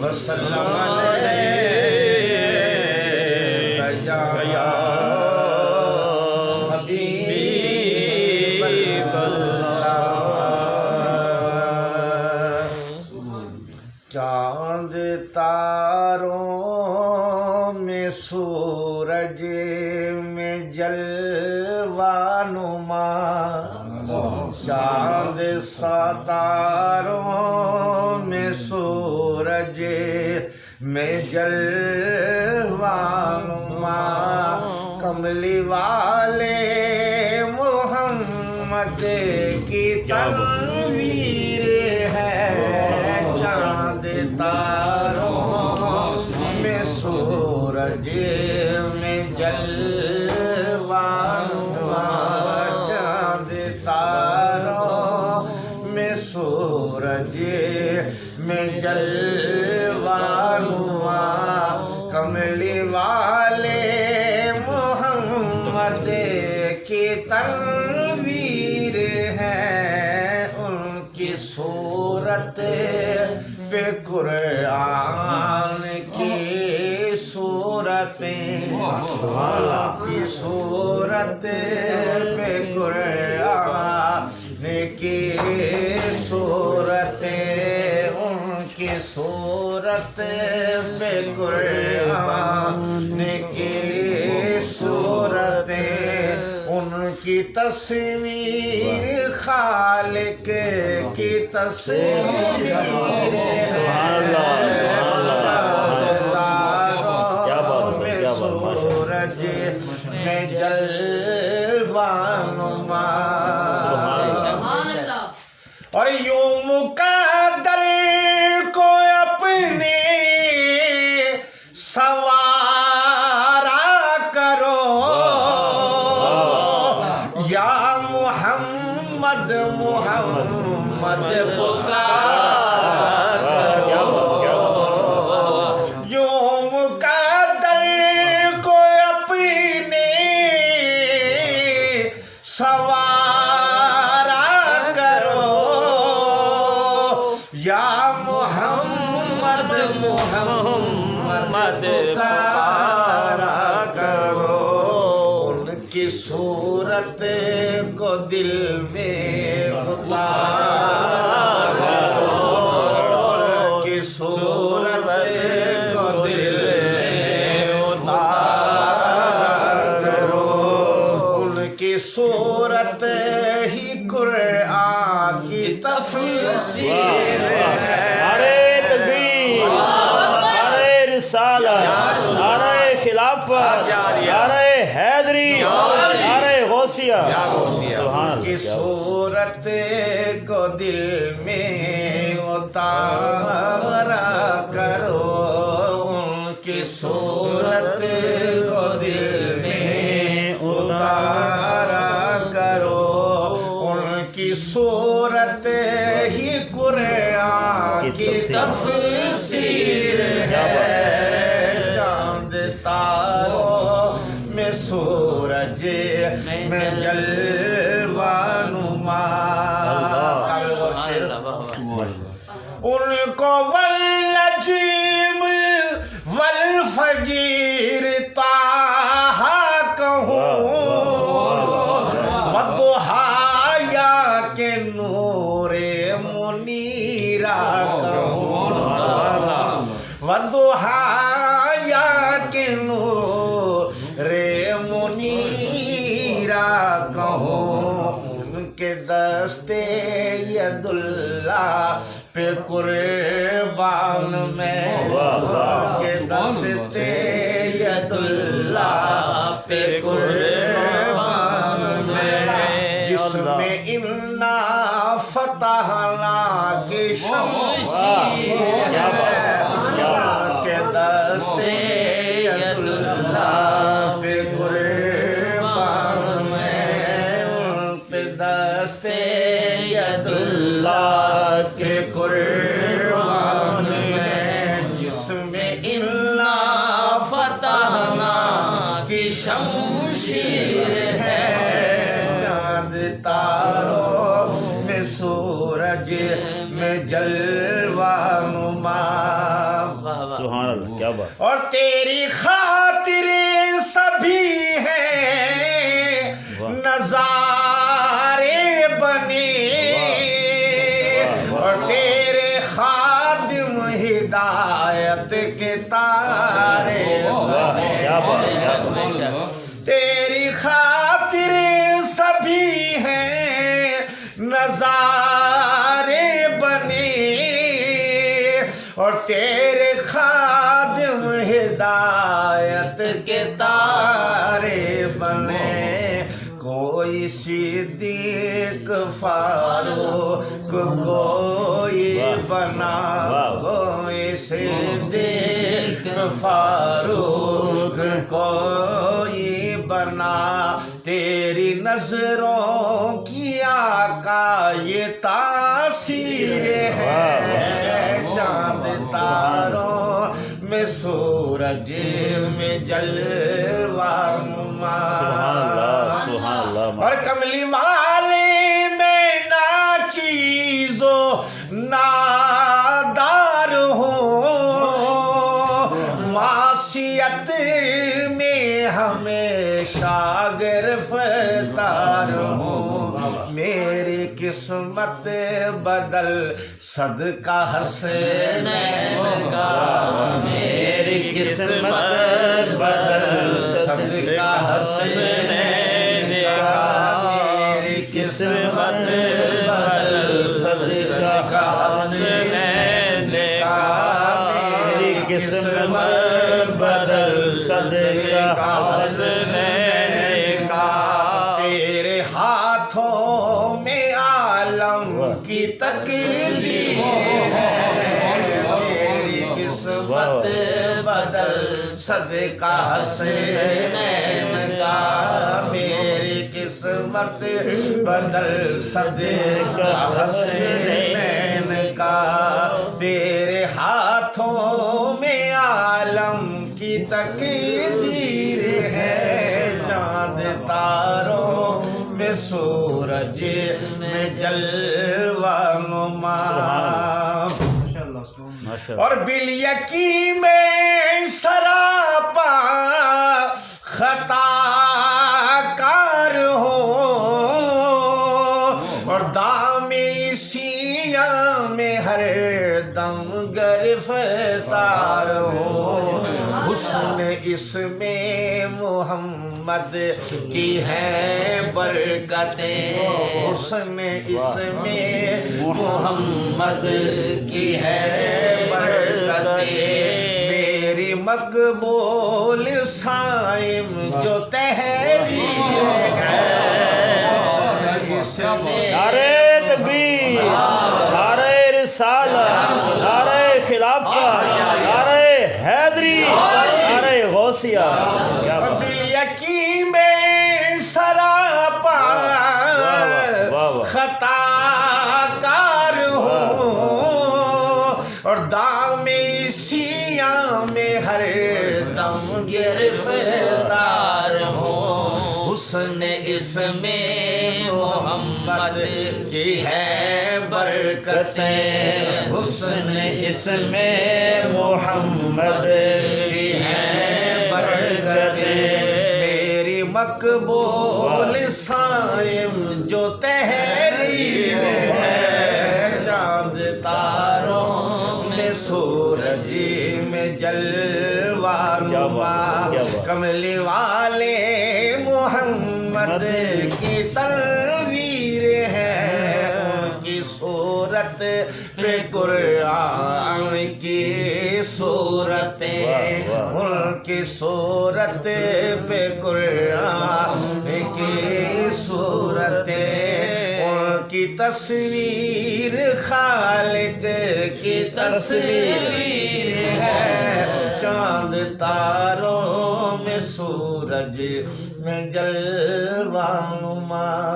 وسلم یا حبیب اللہ۔ چاند تاروں میں سورج میں جلوہ نما، چاند ستاروں میں سورج میں جلوہ نما، کملی والے محمد کی تنویر ہے، چاند تاروں میں سورج میں جلوہ نما، چاند تاروں میں سورج میں جلوہ نما، کملی والے محمد کی تنویر ہے، ان کی صورت پہ قرآن کی صورتیں، کی صورت پہ قرآن کی صورتیں، ان کی صورت پہ قرآن کی صورتیں، ان کی تصویر خالق کی تصویر ہے، سورج میں جلوہ نما، اور یوں مقدر کو اپنے سوارا کرو، یا محمد محمد پکار کرو، یوں مقدر کو اپنے سوارا کرو، یا محمد محمد پکارا کرو، ان کی صورت کو دل میں اتارا کرو، ان کی صورت کو دل میں اتارا کرو، ان کی صورت ہی قرآن کی تفسیر ہے، رسالہ، نعرہ خلافت، نعرہ حیدری، نعرہ غوثیہ، ان کی صورت کو دل میں اتارا کرو، ان کی صورت کو دل میں اتارا کرو، ان کی صورت ہی قرآن کی تفسیر ہے، چاند تاروں میں سورج میں جلوہ نما، ان کو والنجم والفجر طٰہٰ کہوں، والضحیٰ کے نور منیرہ کہوں، والضحیٰ کے نور منیرہ کہوں، ان کے دستے ید اللہ پہ قربان میں، ان کے دستے ید اللہ پہ قربان میں، جس میں انا فتحنا کی شمشیر ہے، کے دستے ید اللہ پہ قربان میں، ان پہ دستے ید اللہ کے قربان میں، جس میں انا فتحنا کی شمشیر ہے، چاند تاروں میں سورج میں جلوہ نما، سبحان اللہ، کیا بات. اور تیری خاطر سبھی ہیں نظارے بنے، اور تیرے خادم ہدایت کے تارے بنے. کیا بات. تیری خاطر سبھی ہیں نظارے بنے، اور تیرے خادم ہدایت کے تارے بنے. کوئی صدیق فاروق کوئی بنا، کوئی صدیق فاروق کوئی بنا. تیری نظروں کی آقا یہ تاثیر ہے، چاند تاروں میں سورج میں جلوہ نما. سبحان اللہ. اور کملی والے میں نہ چیزوں نادار ہوں، معصیت میں ہمیشہ گرفتار ہوں. میری قسمت بدل صدقہ حسنین کا، میری قسمت بدل صدقہ حسنین کا، میری قسمت بدل صدقہ حسنین کا، میری قسمت بدل صدقہ حسنین کا. تیرے ہاتھوں میں عالم کی تقدیر ہے، تیری قسمت بدل صدقہ حسنین کا، میری قسمت بدل صدقہ حسنین کا. تیرے ہاتھوں میں عالم کی تقدیر ہے، چاند تاروں میں سورج میں جلوہ نما. اور بالیکی میں سراپا خطا کار ہوں، اور دام سیاہ میں ہر دم گرفتار ہوں. حسن اس میں محمد کی ہے برکتیں، حسن اس میں محمد کی ہے برکتیں. میری مقبول صائم جو تحریر ہے، اس میں نعرہ تکبیر، نعرہ رسالت، نعرہ خلافت، نعرہ حیدری، نعرہ غوثیہ. کیا بات. بالیکی میں سراپا خطا کار ہوں، اور دام سیاہ میں ہر دم گرفتار ہوں. حسن اس میں محمد کی ہے برکتیں، حسن اس میں محمد کی ہے برکتیں. میری مقبول صائم جو تحریر ہے، چاند تاروں میں سورج میں جلوہ نما. کملی والے محمد کی تنویر ہے، ان کی صورت پہ قرآن کی صورتیں، ان کی صورت پہ قرآن کی صورتیں، ان کی تصویر خالق کی تصویر ہے، چاند تاروں میں سورج میں جلوہ نما.